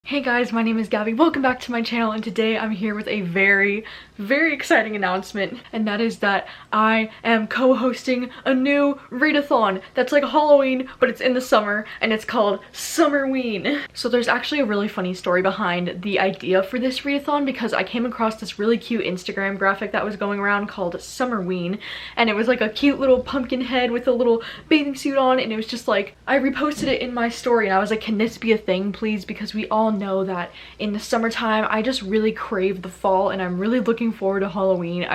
Hey guys, my name is Gabby. Welcome back to my channel, and today I'm here with a very exciting announcement, and that is that I am co-hosting a new readathon that's like Halloween, but it's in the summer, and it's called SUMMERWEEN. So there's actually a really funny story behind the idea for this readathon, because I came across this really cute Instagram graphic that was going around called SUMMERWEEN, and it was like a cute little pumpkin head with a little bathing suit on, and it was just like, I reposted it in my story, and I was like, can this be a thing, please? Because we all know that in the summertime I just really crave the fall, and I'm really looking forward to Halloween.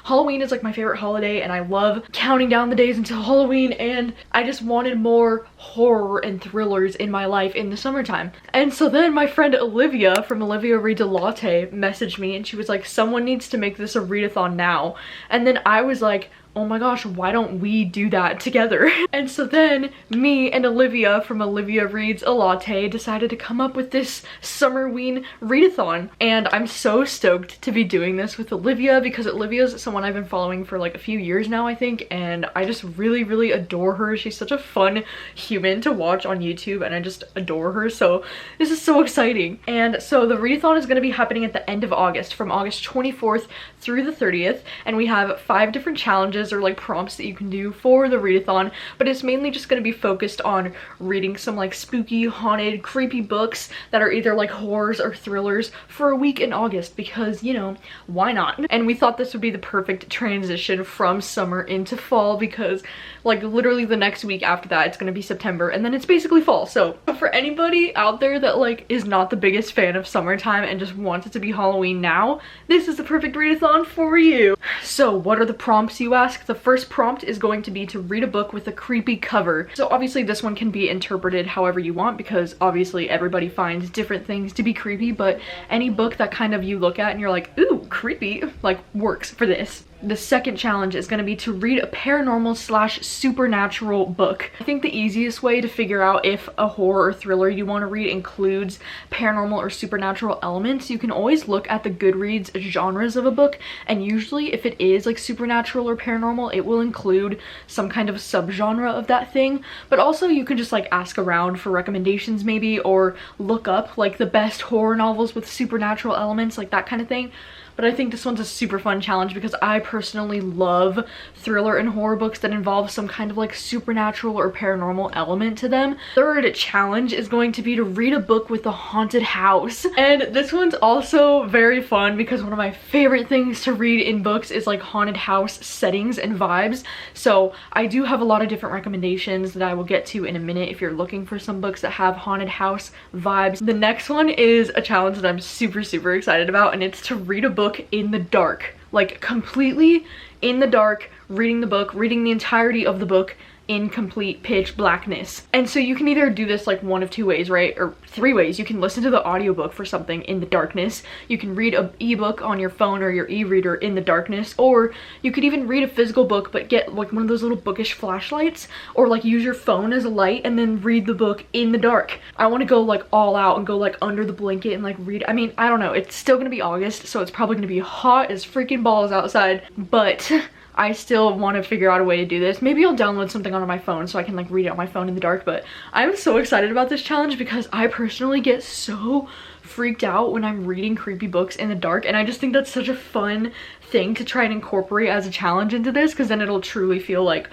Halloween is like my favorite holiday, and I love counting down the days until Halloween, and I just wanted more horror and thrillers in my life in the summertime. And so then my friend Olivia from oliviareadsalatte messaged me, and she was like, someone needs to make this a readathon now. And then I was like, oh my gosh, why don't we do that together? And so then me and Olivia from Olivia Reads a Latte decided to come up with this SUMMERWEEN readathon. And I'm so stoked to be doing this with Olivia, because Olivia's someone I've been following for like a few years now, I think, and I just really adore her. She's such a fun human to watch on YouTube, and I just adore her, so this is so exciting. And so the readathon is going to be happening at the end of August, from August 24th through the 30th, and we have 5 different challenges or like prompts that you can do for the readathon, but it's mainly just going to be focused on reading some like spooky, haunted, creepy books that are either like horrors or thrillers for a week in August, because, you know, why not? And we thought this would be the perfect transition from summer into fall, because like literally the next week after that it's going to be September, and then it's basically fall. So for anybody out there that like is not the biggest fan of summertime and just wants it to be Halloween now, this is the perfect readathon for you. So what are the prompts, you ask? The first prompt is going to be to read a book with a creepy cover. So obviously this one can be interpreted however you want, because obviously everybody finds different things to be creepy, but any book that kind of you look at and you're like, ooh, creepy, like works for this. The second challenge is going to be to read a paranormal / supernatural book. I think the easiest way to figure out if a horror or thriller you want to read includes paranormal or supernatural elements, you can always look at the Goodreads genres of a book, and usually if it is like supernatural or paranormal, it will include some kind of subgenre of that thing. But also you can just like ask around for recommendations maybe, or look up like the best horror novels with supernatural elements, like that kind of thing. But I think this one's a super fun challenge because I personally love thriller and horror books that involve some kind of like supernatural or paranormal element to them. Third challenge is going to be to read a book with a haunted house. And this one's also very fun because one of my favorite things to read in books is like haunted house settings and vibes. So I do have a lot of different recommendations that I will get to in a minute if you're looking for some books that have haunted house vibes. The next one is a challenge that I'm super excited about, and it's to read a book in the dark, like completely in the dark, reading the book, reading the entirety of the book in complete pitch blackness. And so you can either do this like one of 2 ways, right? Or 3 ways. You can listen to the audiobook for something in the darkness, you can read an ebook on your phone or your e-reader in the darkness, or you could even read a physical book but get like one of those little bookish flashlights, or like use your phone as a light and then read the book in the dark. I want to go like all out and go like under the blanket and like read. I mean, I don't know, it's still gonna be August, so it's probably gonna be hot as freaking balls outside, but I still want to figure out a way to do this. Maybe I'll download something onto my phone so I can like read it on my phone in the dark. But I'm so excited about this challenge because I personally get so freaked out when I'm reading creepy books in the dark, and I just think that's such a fun thing to try and incorporate as a challenge into this, because then it'll truly feel like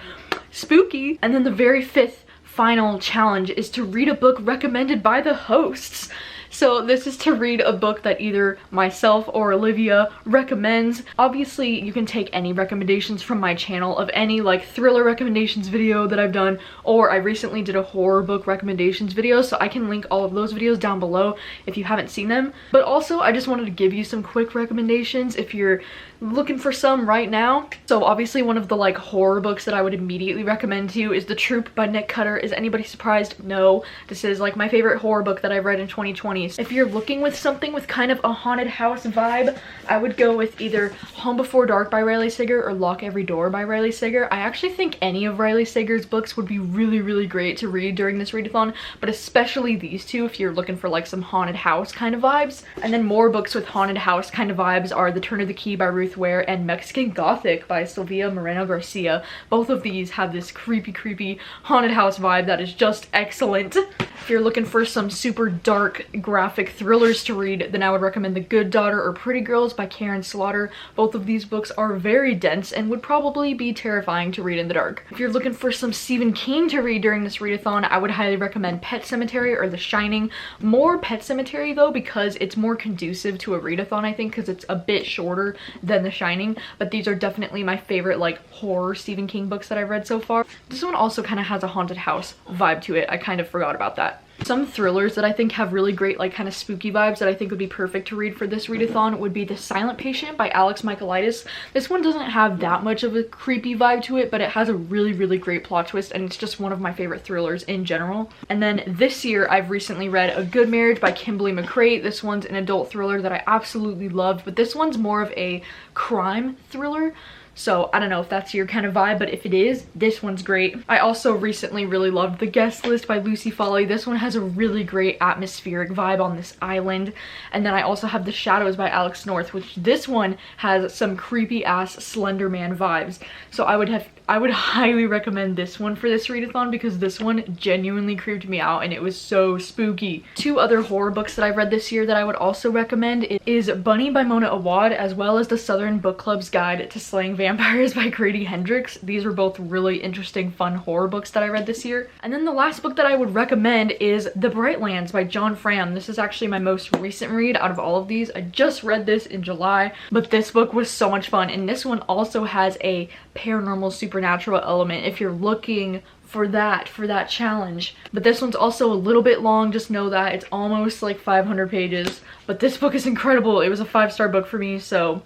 spooky. And then the very 5th final challenge is to read a book recommended by the hosts. So this is to read a book that either myself or Olivia recommends. Obviously you can take any recommendations from my channel of any like thriller recommendations video that I've done, or I recently did a horror book recommendations video, so I can link all of those videos down below if you haven't seen them. But also I just wanted to give you some quick recommendations if you're looking for some right now. So obviously one of the like horror books that I would immediately recommend to you is The Troop by Nick Cutter. Is anybody surprised? No. This is like my favorite horror book that I've read in 2020. If you're looking with something with kind of a haunted house vibe, I would go with either Home Before Dark by Riley Sager or Lock Every Door by Riley Sager. I actually think any of Riley Sager's books would be really great to read during this readathon, but especially these two if you're looking for like some haunted house kind of vibes. And then more books with haunted house kind of vibes are The Turn of the Key by Ruth Ware and Mexican Gothic by Sylvia Moreno Garcia. Both of these have this creepy haunted house vibe that is just excellent. If you're looking for some super dark, graphic thrillers to read, then I would recommend The Good Daughter or Pretty Girls by Karen Slaughter. Both of these books are very dense and would probably be terrifying to read in the dark. If you're looking for some Stephen King to read during this readathon, I would highly recommend Pet Sematary or The Shining. More Pet Sematary though, because it's more conducive to a readathon, I think, because it's a bit shorter than The Shining, but these are definitely my favorite like horror Stephen King books that I've read so far. This one also kind of has a haunted house vibe to it. I kind of forgot about that. Some thrillers that I think have really great like kind of spooky vibes that I think would be perfect to read for this readathon would be The Silent Patient by Alex Michaelides. This one doesn't have that much of a creepy vibe to it, but it has a really great plot twist, and it's just one of my favorite thrillers in general. And then this year I've recently read A Good Marriage by Kimberly McCrae. This one's an adult thriller that I absolutely loved, but this one's more of a crime thriller. So I don't know if that's your kind of vibe, but if it is, this one's great. I also recently really loved The Guest List by Lucy Foley. This one has a really great atmospheric vibe on this island. And then I also have The Shadows by Alex North, which this one has some creepy ass Slender Man vibes. So I would highly recommend this one for this readathon because this one genuinely creeped me out and it was so spooky. Two other horror books that I've read this year that I would also recommend is Bunny by Mona Awad, as well as The Southern Book Club's Guide to Slaying Vampires by Grady Hendrix. These were both really interesting, fun horror books that I read this year. And then the last book that I would recommend is The Bright Lands by John Fram. This is actually my most recent read out of all of these. I just read this in July, but this book was so much fun, and this one also has a paranormal supernatural element if you're looking for that challenge. But this one's also a little bit long, just know that. It's almost like 500 pages, but this book is incredible. It was a 5-star book for me, so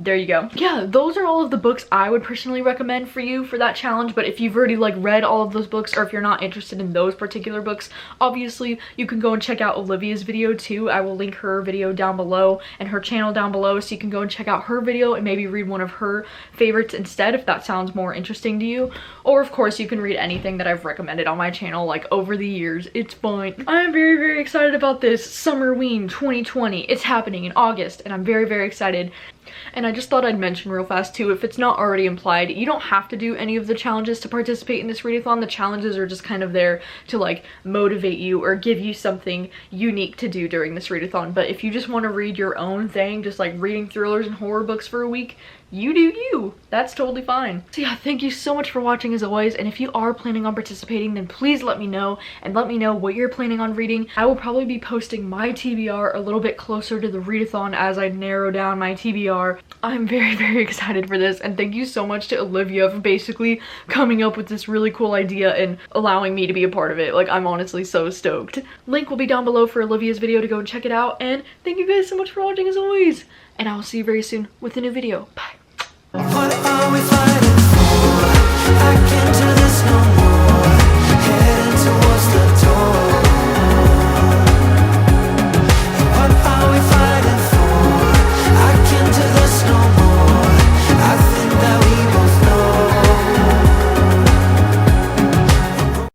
there you go. Yeah, those are all of the books I would personally recommend for you for that challenge. But if you've already like read all of those books, or if you're not interested in those particular books, obviously you can go and check out Olivia's video too. I will link her video down below and her channel down below, so you can go and check out her video and maybe read one of her favorites instead if that sounds more interesting to you. Or of course you can read anything that I've recommended on my channel like over the years. It's fun. I'm very excited about this SUMMERWEEN 2020. It's happening in August and I'm very excited. And I just thought I'd mention real fast too, if it's not already implied, you don't have to do any of the challenges to participate in this readathon. The challenges are just kind of there to like motivate you or give you something unique to do during this readathon. But if you just want to read your own thing, just like reading thrillers and horror books for a week, you do you. That's totally fine. So yeah, thank you so much for watching as always, and if you are planning on participating, then please let me know, and let me know what you're planning on reading. I will probably be posting my TBR a little bit closer to the readathon as I narrow down my TBR. I'm very excited for this, and thank you so much to Olivia for basically coming up with this really cool idea and allowing me to be a part of it. Like, I'm honestly so stoked. Link will be down below for Olivia's video to go and check it out, and thank you guys so much for watching as always, and I will see you very soon with a new video. Bye.